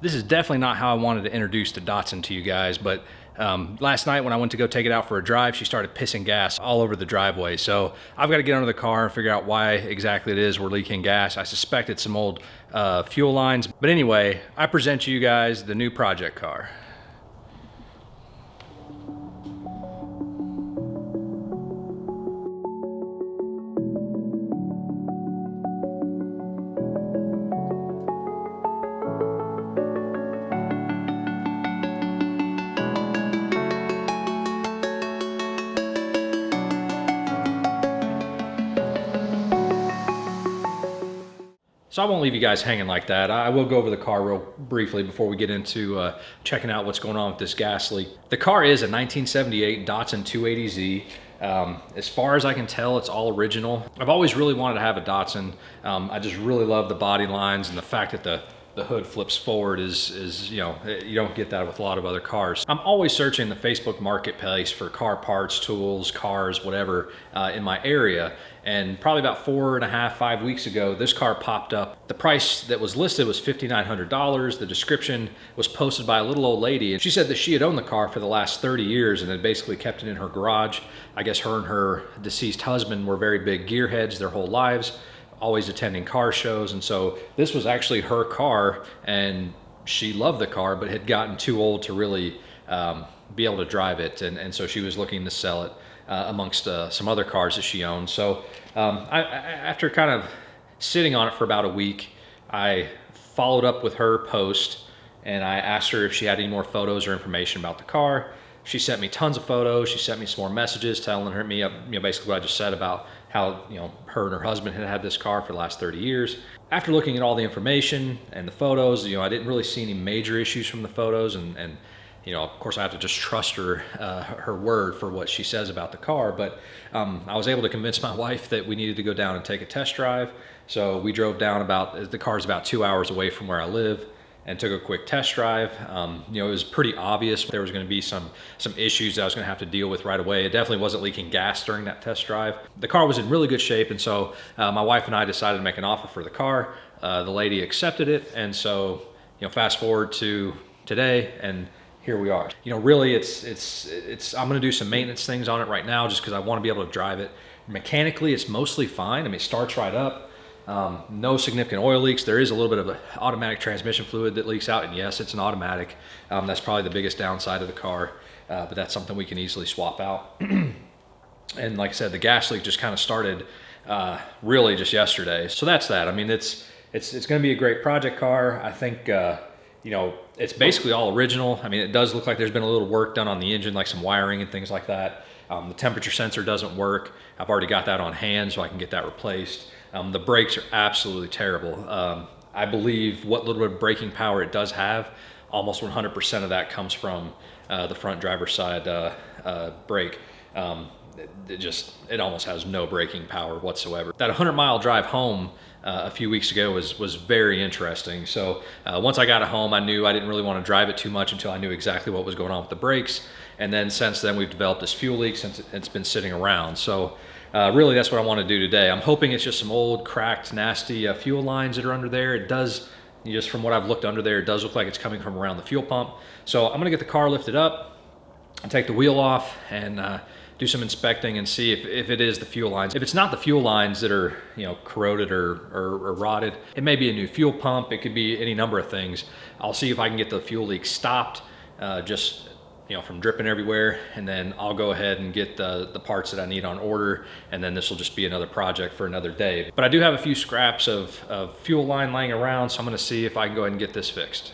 This is definitely not how I wanted to introduce the Datsun to you guys, but last night when I went to go take it out for a drive, she started pissing gas all over the driveway. So I've got to get under the car and figure out why exactly it is we're leaking gas. I suspect it's some old fuel lines. But anyway, I present to you guys the new project car. So I won't leave you guys hanging like that. I will go over the car real briefly before we get into checking out what's going on with this gas leak. The car is a 1978 Datsun 280Z. As far as I can tell, it's all original. I've always really wanted to have a Datsun. I just really love the body lines, and the fact that the hood flips forward is, you know, you don't get that with a lot of other cars. I'm always searching the Facebook marketplace for car parts, tools, cars, whatever, in my area. And probably about 4.5, 5 weeks ago, this car popped up. The price that was listed was $5,900. The description was posted by a little old lady, and she said that she had owned the car for the last 30 years and had basically kept it in her garage. I guess her and her deceased husband were very big gearheads their whole lives, always attending car shows. And so this was actually her car, and she loved the car, but had gotten too old to really be able to drive it. And so she was looking to sell it amongst some other cars that she owned. So after kind of sitting on it for about a week, I followed up with her post, and I asked her if she had any more photos or information about the car. She sent me tons of photos. She sent me some more messages telling me, basically what I just said about how, her and her husband had this car for the last 30 years. After looking at all the information and the photos, I didn't really see any major issues from the photos, and of course I have to just trust her, her word for what she says about the car. But I was able to convince my wife that we needed to go down and take a test drive. So we drove down the car's about 2 hours away from where I live, and took a quick test drive. It was pretty obvious there was going to be some issues that I was going to have to deal with right away. It definitely wasn't leaking gas during that test drive. The car was in really good shape, and so my wife and I decided to make an offer for the car. The lady accepted it, and so fast forward to today, and here we are. Really, it's I'm going to do some maintenance things on it right now, just because I want to be able to drive it. Mechanically, it's mostly fine. I mean, it starts right up. No significant oil leaks. There is a little bit of an automatic transmission fluid that leaks out, and yes, it's an automatic. That's probably the biggest downside of the car, but that's something we can easily swap out. And like I said, the gas leak just kind of started really just yesterday. So that's that. I mean, it's going to be a great project car. I think it's basically all original. I mean, it does look like there's been a little work done on the engine, like some wiring and things like that. The temperature sensor doesn't work. I've already got that on hand, so I can get that replaced. The brakes are absolutely terrible. I believe what little bit of braking power it does have, almost 100% of that comes from the front driver's side brake. It almost has no braking power whatsoever. That 100-mile drive home a few weeks ago was very interesting. So once I got it home, I knew I didn't really want to drive it too much until I knew exactly what was going on with the brakes. And then since then, we've developed this fuel leak since it's been sitting around. So really, that's what I want to do today. I'm hoping it's just some old, cracked, nasty fuel lines that are under there. It does, just from what I've looked under there, it does look like it's coming from around the fuel pump. So I'm going to get the car lifted up and take the wheel off and do some inspecting and see if it is the fuel lines. If it's not the fuel lines that are corroded or rotted, it may be a new fuel pump. It could be any number of things. I'll see if I can get the fuel leak stopped, just from dripping everywhere, and then I'll go ahead and get the parts that I need on order, and then this will just be another project for another day. But I do have a few scraps of fuel line laying around, so I'm going to see if I can go ahead and get this fixed.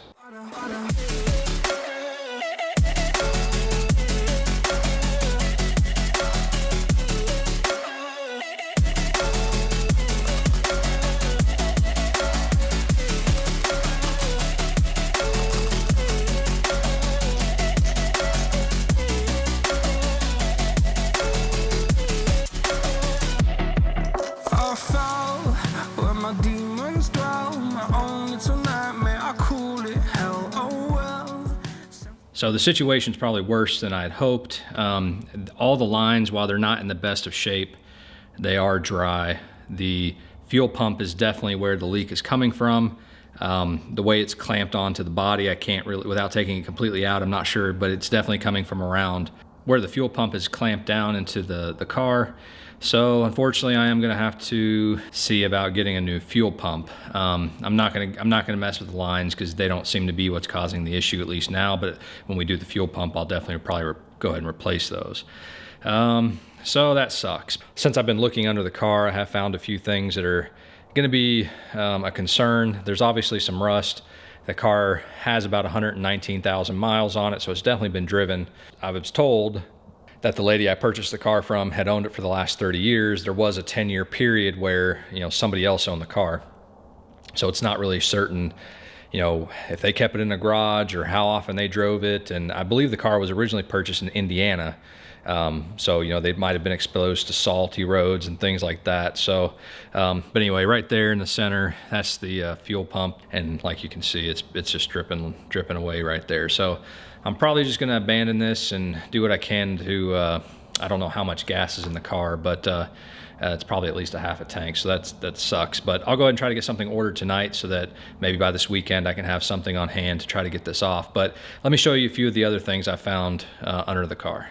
So the situation's probably worse than I had hoped. All the lines, while they're not in the best of shape, they are dry. The fuel pump is definitely where the leak is coming from. The way it's clamped onto the body, I can't really, without taking it completely out, I'm not sure, but it's definitely coming from around where the fuel pump is clamped down into the car. So unfortunately, I am gonna have to see about getting a new fuel pump. I'm not gonna mess with the lines because they don't seem to be what's causing the issue, at least now. But when we do the fuel pump, I'll definitely probably go ahead and replace those. So that sucks. Since I've been looking under the car, I have found a few things that are gonna be a concern. There's obviously some rust. The car has about 119,000 miles on it, so it's definitely been driven. I was told that the lady I purchased the car from had owned it for the last 30 years. There was a 10-year period where, somebody else owned the car. So it's not really certain, if they kept it in a garage or how often they drove it. And I believe the car was originally purchased in Indiana. So, they might have been exposed to salty roads and things like that. So, but anyway, right there in the center, that's the fuel pump. And like you can see, it's just dripping away right there. So I'm probably just going to abandon this and do what I can to, I don't know how much gas is in the car, but it's probably at least a half a tank. So that sucks. But I'll go ahead and try to get something ordered tonight so that maybe by this weekend I can have something on hand to try to get this off. But let me show you a few of the other things I found under the car.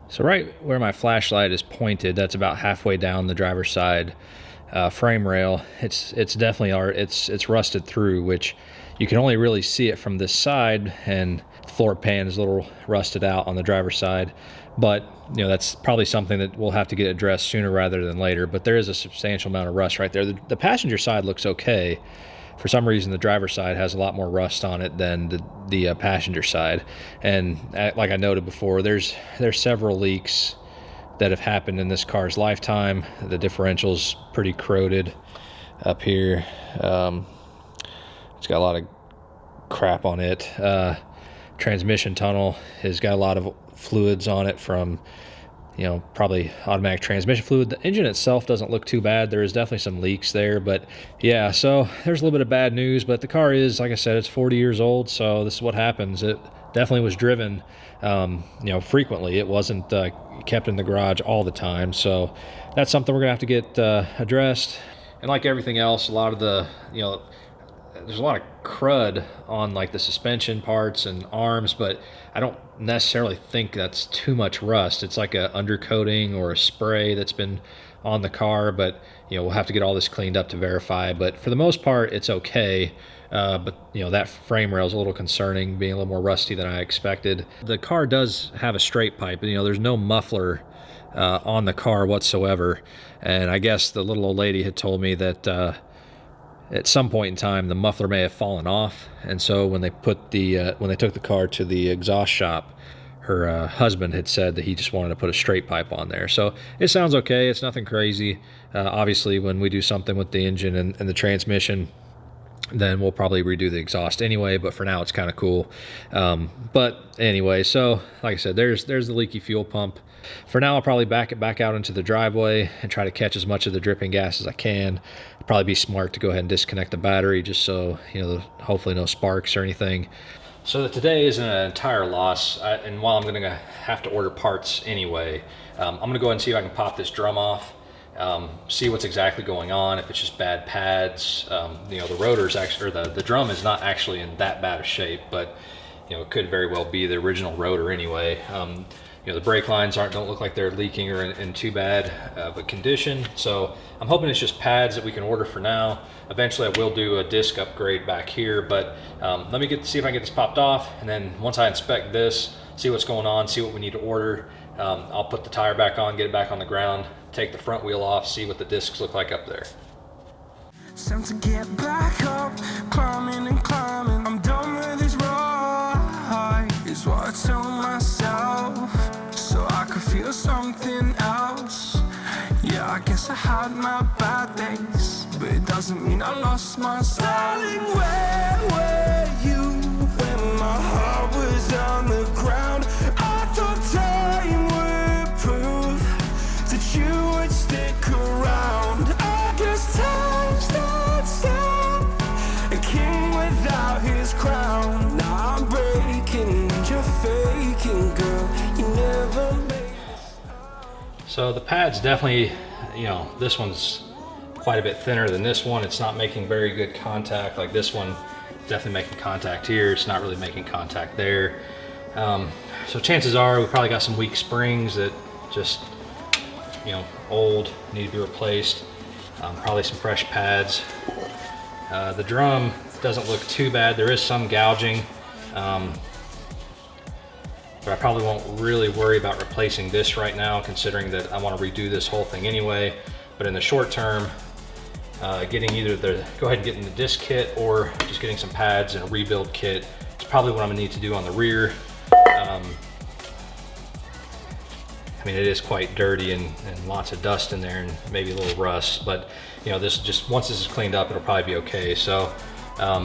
So right where my flashlight is pointed, that's about halfway down the driver's side frame rail. It's definitely it's rusted through, which you can only really see it from this side, and the floor pan is a little rusted out on the driver's side. But that's probably something that we'll have to get addressed sooner rather than later. But there is a substantial amount of rust right there. The passenger side looks okay. For some reason, the driver's side has a lot more rust on it than the passenger side. And like I noted before, there's several leaks that have happened in this car's lifetime. The differential's pretty corroded up here. It's got a lot of crap on it. Transmission tunnel has got a lot of fluids on it from probably automatic transmission fluid. The engine itself doesn't look too bad. There is definitely some leaks there, but yeah, so there's a little bit of bad news. But the car is, like I said, it's 40 years old, so this is what happens. It definitely was driven frequently. It wasn't kept in the garage all the time, so that's something we're gonna have to get addressed. And like everything else, a lot of the there's a lot of crud on like the suspension parts and arms, but I don't necessarily think that's too much rust. It's like a undercoating or a spray that's been on the car, but we'll have to get all this cleaned up to verify. But for the most part, it's okay. But that frame rail is a little concerning, being a little more rusty than I expected. The car does have a straight pipe, but there's no muffler on the car whatsoever. And I guess the little old lady had told me that at some point in time the muffler may have fallen off, and so when they took the car to the exhaust shop, her husband had said that he just wanted to put a straight pipe on there. So it sounds okay. It's nothing crazy. Obviously, when we do something with the engine and the transmission, then we'll probably redo the exhaust anyway, but for now it's kind of cool. But anyway, so like I said, there's the leaky fuel pump. For now, I'll probably back it back out into the driveway and try to catch as much of the dripping gas as I can. It'd probably be smart to go ahead and disconnect the battery just so, hopefully no sparks or anything. So that today isn't an entire loss, and while I'm gonna have to order parts anyway, I'm gonna go ahead and see if I can pop this drum off, see what's exactly going on, if it's just bad pads. The rotor's actually, or the drum is not actually in that bad of shape, but it could very well be the original rotor anyway. The brake lines don't look like they're leaking or in too bad of a condition. So I'm hoping it's just pads that we can order for now. Eventually I will do a disc upgrade back here, but let me see if I can get this popped off. And then once I inspect this, see what's going on, see what we need to order, I'll put the tire back on, get it back on the ground, take the front wheel off, see what the discs look like up there. Time to get back up, climbing and climbing. I'm done with this ride, is what I tell myself, so I could feel something else. Yeah, I guess I had my bad days, but it doesn't mean I lost myself. Darling, where were you when my heart was on the ground? I thought time would prove that you would stick around. I guess time stands still, a king without his crown. Now I'm breaking and you're faking, girl. You never made. So the pad's definitely, this one's quite a bit thinner than this one. It's not making very good contact. Like this one, definitely making contact here. It's not really making contact there. So chances are we probably got some weak springs that just, you know, old, need to be replaced. Probably some fresh pads. The drum doesn't look too bad. There is some gouging, but I probably won't really worry about replacing this right now, considering that I want to redo this whole thing anyway. But in the short term, getting either go ahead and getting the disc kit or just getting some pads and a rebuild kit is probably what I'm gonna need to do on the rear. I mean, it is quite dirty and lots of dust in there and maybe a little rust, but you know, this just, once this is cleaned up, it'll probably be okay. So, I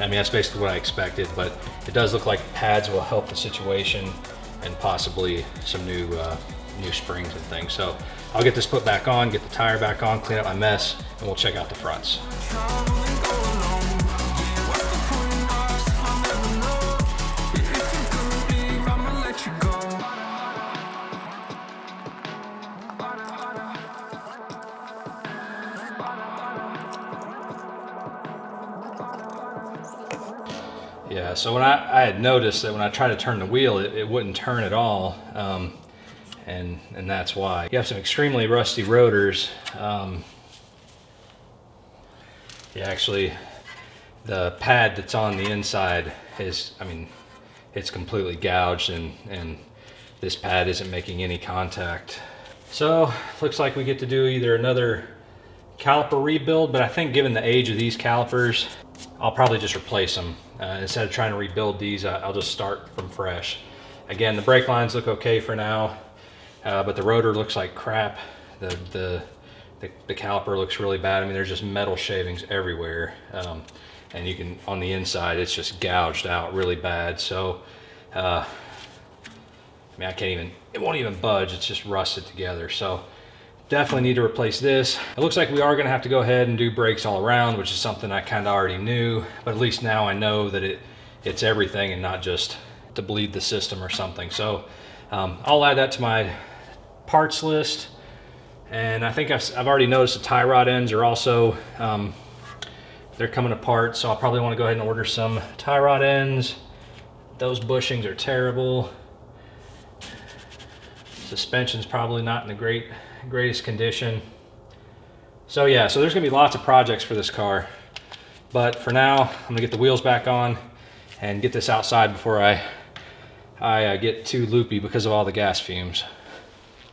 mean, that's basically what I expected, but it does look like pads will help the situation and possibly some new springs and things. So I'll get this put back on, get the tire back on, clean up my mess, and we'll check out the fronts. Yeah, so when I had noticed that when I tried to turn the wheel, it wouldn't turn at all, and that's why. You have some extremely rusty rotors. Yeah, actually, the pad that's on the inside is, I mean, it's completely gouged, and this pad isn't making any contact. So, looks like we get to do either another caliper rebuild, but I think given the age of these calipers, I'll probably just replace them. Instead of trying to rebuild these, I'll just start from fresh. Again, the brake lines look okay for now, but the rotor looks like crap. The caliper looks really bad. I mean, there's just metal shavings everywhere. And you can, on the inside, it's just gouged out really bad. So, I mean, it won't even budge. It's just rusted together. So, definitely need to replace this. It looks like we are gonna have to go ahead and do brakes all around, which is something I kind of already knew, but at least now I know that it's everything and not just to bleed the system or something. So I'll add that to my parts list. And I think I've already noticed the tie rod ends are also, they're coming apart. So I'll probably wanna go ahead and order some tie rod ends. Those bushings are terrible. Suspension's probably not in the greatest condition. So yeah, so there's gonna be lots of projects for this car, but for now I'm gonna get the wheels back on and get this outside before I get too loopy because of all the gas fumes.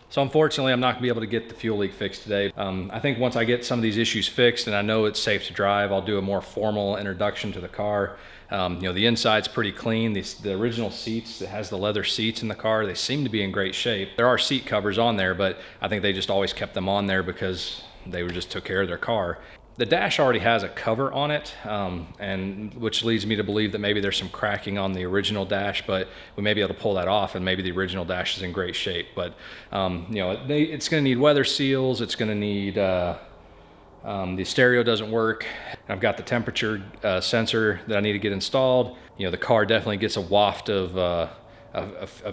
So unfortunately, I'm not gonna be able to get the fuel leak fixed today. I think once I get some of these issues fixed and I know it's safe to drive, I'll do a more formal introduction to the car. You know, the inside's pretty clean. The original seats, it has the leather seats in the car. They seem to be in great shape. There are seat covers on there, but I think they just always kept them on there because they just took care of their car. The dash already has a cover on it, and which leads me to believe that maybe there's some cracking on the original dash, but we may be able to pull that off and maybe the original dash is in great shape. But you know, it's gonna need weather seals. It's gonna need, the stereo doesn't work. I've got the temperature sensor that I need to get installed. You know, the car definitely gets a waft of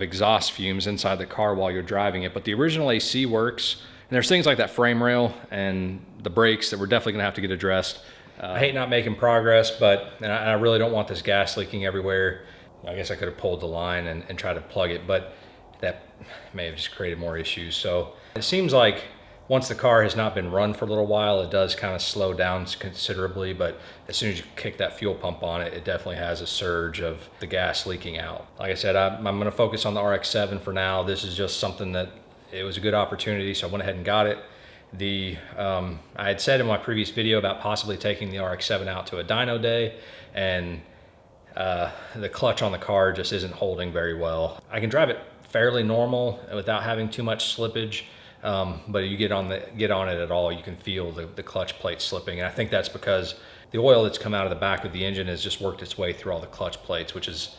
exhaust fumes inside the car while you're driving it, but the original AC works. And there's things like that frame rail and the brakes that we're definitely gonna have to get addressed. I hate not making progress, but and I really don't want this gas leaking everywhere. I guess I could have pulled the line and tried to plug it, but that may have just created more issues. So it seems like once the car has not been run for a little while, it does kind of slow down considerably, but as soon as you kick that fuel pump on it, it definitely has a surge of the gas leaking out. Like I said, I'm gonna focus on the RX-7 for now. This is just something that, it was a good opportunity, so I went ahead and got it. I had said in my previous video about possibly taking the RX-7 out to a dyno day, and the clutch on the car just isn't holding very well. I can drive it fairly normal without having too much slippage, but you get on it at all, you can feel the clutch plate slipping, and I think that's because the oil that's come out of the back of the engine has just worked its way through all the clutch plates, which is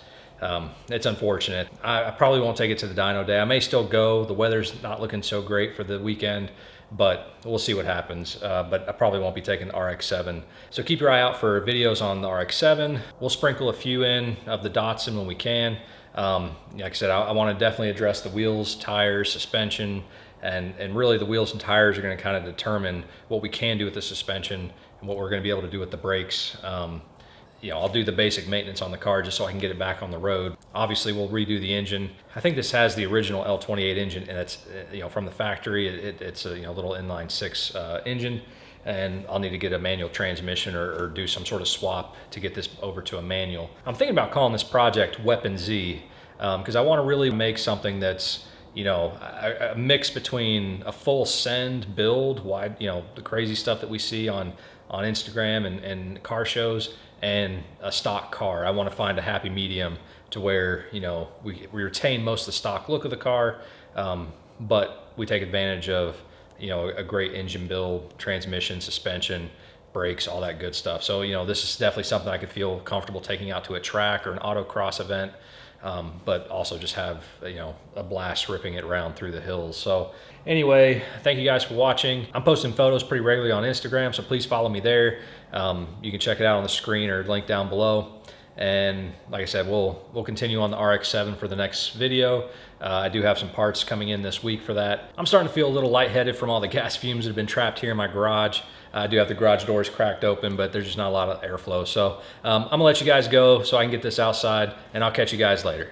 it's unfortunate. I probably won't take it to the dyno day. I may still go. The weather's not looking so great for the weekend, but we'll see what happens. But I probably won't be taking the RX-7. So keep your eye out for videos on the RX-7. We'll sprinkle a few in of the Datsun when we can. Like I said, I want to definitely address the wheels, tires, suspension, and really the wheels and tires are going to kind of determine what we can do with the suspension and what we're going to be able to do with the brakes. You know, I'll do the basic maintenance on the car just so I can get it back on the road. Obviously, we'll redo the engine. I think this has the original L28 engine, and it's, you know, from the factory. It's a, you know, little inline six engine, and I'll need to get a manual transmission or do some sort of swap to get this over to a manual. I'm thinking about calling this project Weapon Z because I want to really make something that's, you know, a mix between a full send build, wide, you know, the crazy stuff that we see on Instagram and car shows, and a stock car. I want to find a happy medium to where, you know, we retain most of the stock look of the car, but we take advantage of, you know, a great engine build, transmission, suspension, brakes, all that good stuff. So, you know, this is definitely something I could feel comfortable taking out to a track or an autocross event, but also just have, you know, a blast ripping it around through the hills. So anyway, thank you guys for watching. I'm posting photos pretty regularly on Instagram, so please follow me there. You can check it out on the screen or link down below. And like I said, we'll continue on the RX-7 for the next video. I do have some parts coming in this week for that. I'm starting to feel a little lightheaded from all the gas fumes that have been trapped here in my garage. I do have the garage doors cracked open, but there's just not a lot of airflow. So I'm gonna let you guys go so I can get this outside, and I'll catch you guys later.